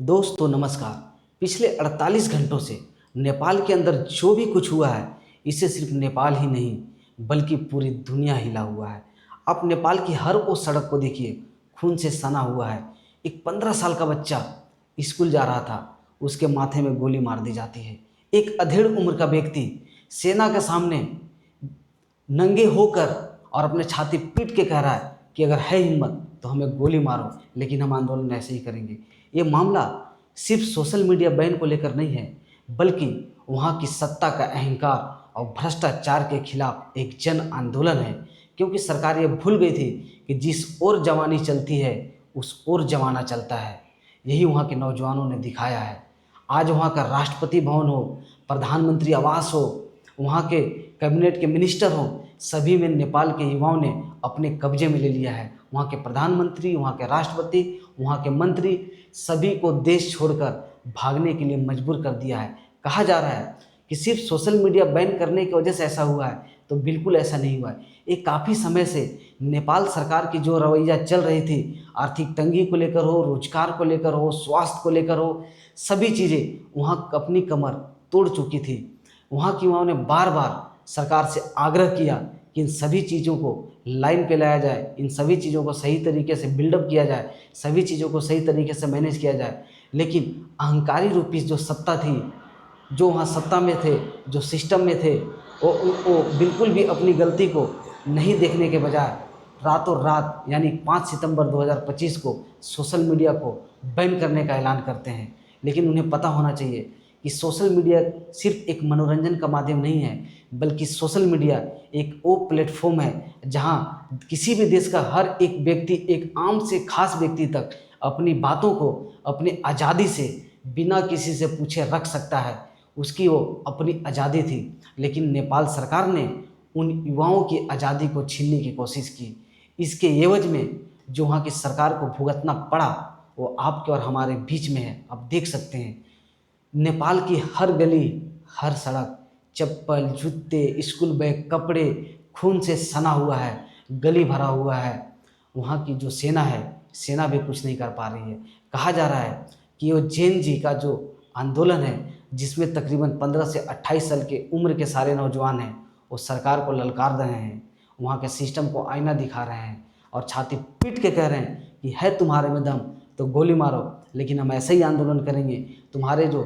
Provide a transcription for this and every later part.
दोस्तों नमस्कार। पिछले 48 घंटों से नेपाल के अंदर जो भी कुछ हुआ है, इससे सिर्फ नेपाल ही नहीं बल्कि पूरी दुनिया हिला हुआ है। आप नेपाल की हर वो सड़क को देखिए, खून से सना हुआ है। एक 15 साल का बच्चा स्कूल जा रहा था, उसके माथे में गोली मार दी जाती है। एक अधेड़ उम्र का व्यक्ति सेना के सामने नंगे होकर और अपने छाती पीट के कह रहा है कि अगर है हिम्मत तो हमें गोली मारो, लेकिन हम आंदोलन ऐसे ही करेंगे। ये मामला सिर्फ सोशल मीडिया बैन को लेकर नहीं है, बल्कि वहाँ की सत्ता का अहंकार और भ्रष्टाचार के खिलाफ एक जन आंदोलन है। क्योंकि सरकार ये भूल गई थी कि जिस ओर जवानी चलती है उस ओर जमाना चलता है। यही वहाँ के नौजवानों ने दिखाया है। आज वहाँ का राष्ट्रपति भवन हो, प्रधानमंत्री आवास हो, वहाँ के कैबिनेट के मिनिस्टर हो, सभी में नेपाल के युवाओं ने अपने कब्जे में ले लिया है। वहाँ के प्रधानमंत्री, वहाँ के राष्ट्रपति, वहाँ के मंत्री सभी को देश छोड़कर भागने के लिए मजबूर कर दिया है। कहा जा रहा है कि सिर्फ सोशल मीडिया बैन करने की वजह से ऐसा हुआ है, तो बिल्कुल ऐसा नहीं हुआ है। ये काफ़ी समय से नेपाल सरकार की जो रवैया चल रही थी, आर्थिक तंगी को लेकर हो, रोजगार को लेकर हो, स्वास्थ्य को लेकर हो, सभी चीज़ें वहाँ अपनी कमर तोड़ चुकी थी। वहाँ की युवाओं ने बार बार सरकार से आग्रह किया कि इन सभी चीज़ों को लाइन पे लाया जाए, इन सभी चीज़ों को सही तरीके से बिल्डअप किया जाए, सभी चीज़ों को सही तरीके से मैनेज किया जाए। लेकिन अहंकारी रूपी जो सत्ता थी, जो वहाँ सत्ता में थे, जो सिस्टम में थे, वो बिल्कुल भी अपनी गलती को नहीं देखने के बजाय रातों रात यानी 5 सितंबर 2025 को सोशल मीडिया को बैन करने का ऐलान करते हैं। लेकिन उन्हें पता होना चाहिए कि सोशल मीडिया सिर्फ एक मनोरंजन का माध्यम नहीं है, बल्कि सोशल मीडिया एक वो प्लेटफॉर्म है जहां किसी भी देश का हर एक व्यक्ति, एक आम से खास व्यक्ति तक अपनी बातों को अपनी आज़ादी से बिना किसी से पूछे रख सकता है। उसकी वो अपनी आज़ादी थी, लेकिन नेपाल सरकार ने उन युवाओं की आज़ादी को छीनने की कोशिश की। इसके एवज में जो वहाँ की सरकार को भुगतना पड़ा, वो आपके और हमारे बीच में है। आप देख सकते हैं नेपाल की हर गली, हर सड़क चप्पल, जूते, स्कूल बैग, कपड़े खून से सना हुआ है, गली भरा हुआ है। वहाँ की जो सेना है, सेना भी कुछ नहीं कर पा रही है। कहा जा रहा है कि वो जेन जी का जो आंदोलन है, जिसमें तकरीबन 15 से 28 साल के उम्र के सारे नौजवान हैं, वो सरकार को ललकार रहे हैं, वहाँ के सिस्टम को आईना दिखा रहे हैं और छाती पीट के कह रहे हैं कि है तुम्हारे में दम तो गोली मारो, लेकिन हम ऐसे ही आंदोलन करेंगे। तुम्हारे जो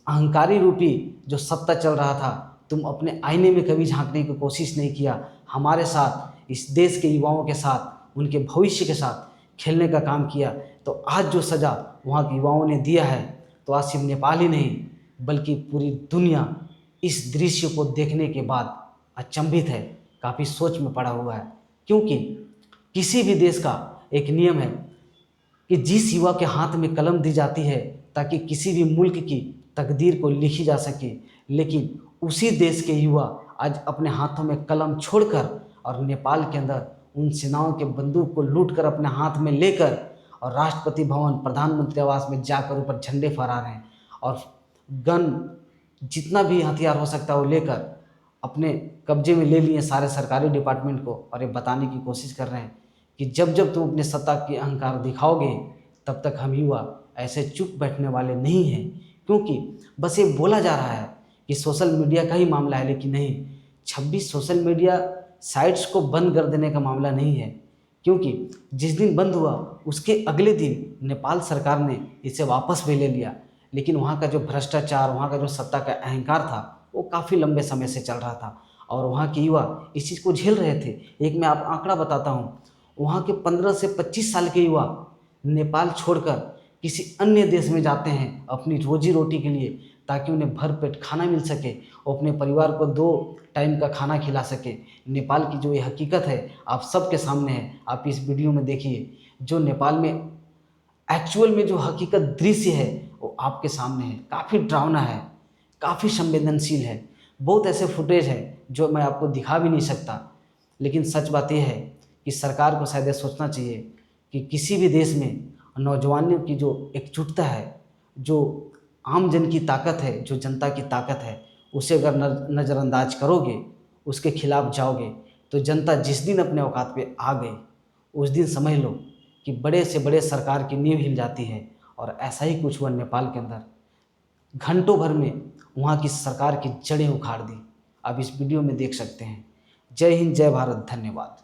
अहंकारी रूपी जो सत्ता चल रहा था, तुम अपने आईने में कभी झांकने की कोशिश नहीं किया। हमारे साथ, इस देश के युवाओं के साथ, उनके भविष्य के साथ खेलने का काम किया। तो आज जो सज़ा वहाँ के युवाओं ने दिया है, तो आज सिर्फ नेपाल ही नहीं बल्कि पूरी दुनिया इस दृश्य को देखने के बाद अचंभित है, काफ़ी सोच में पड़ा हुआ है। क्योंकि किसी भी देश का एक नियम है कि जिस युवा के हाथ में कलम दी जाती है ताकि किसी भी मुल्क की तकदीर को लिखी जा सके, लेकिन उसी देश के युवा आज अपने हाथों में कलम छोड़कर और नेपाल के अंदर उन सेनाओं के बंदूक को लूट कर अपने हाथ में लेकर और राष्ट्रपति भवन, प्रधानमंत्री आवास में जाकर ऊपर झंडे फहरा रहे हैं और गन जितना भी हथियार हो सकता है वो लेकर अपने कब्जे में ले लिए सारे सरकारी डिपार्टमेंट को, और ये बताने की कोशिश कर रहे हैं कि जब जब तुम अपने सत्ता की अहंकार दिखाओगे, तब तक हम युवा ऐसे चुप बैठने वाले नहीं हैं। क्योंकि बस ये बोला जा रहा है कि सोशल मीडिया का ही मामला है, लेकिन नहीं, 26 सोशल मीडिया साइट्स को बंद कर देने का मामला नहीं है। क्योंकि जिस दिन बंद हुआ उसके अगले दिन नेपाल सरकार ने इसे वापस भी ले लिया। लेकिन वहाँ का जो भ्रष्टाचार, वहाँ का जो सत्ता का अहंकार था, वो काफ़ी लंबे समय से चल रहा था और वहाँ के युवा इस चीज़ को झेल रहे थे। एक मैं आप आंकड़ा बताता हूँ, वहाँ के 15 से 25 साल के युवा नेपाल छोड़कर किसी अन्य देश में जाते हैं अपनी रोजी रोटी के लिए, ताकि उन्हें भरपेट खाना मिल सके, वो अपने परिवार को 2 टाइम का खाना खिला सके। नेपाल की जो ये हकीकत है आप सबके सामने है, आप इस वीडियो में देखिए। जो नेपाल में एक्चुअल में जो हकीकत दृश्य है वो आपके सामने है। काफ़ी डरावना है, काफ़ी संवेदनशील है। बहुत ऐसे फुटेज है जो मैं आपको दिखा भी नहीं सकता। लेकिन सच बात यह है कि सरकार को शायद ये सोचना चाहिए कि किसी भी देश में नौजवानों की जो एकजुटता है, जो आम जन की ताकत है, जो जनता की ताकत है, उसे अगर नज़रअंदाज करोगे, उसके खिलाफ जाओगे, तो जनता जिस दिन अपने औकात पे आ गई, उस दिन समझ लो कि बड़े से बड़े सरकार की नींव हिल जाती है और ऐसा ही कुछ हुआ नेपाल के अंदर। घंटों भर में वहाँ की सरकार की जड़ें उखाड़ दी। आप इस वीडियो में देख सकते हैं। जय हिंद, जय भारत, धन्यवाद।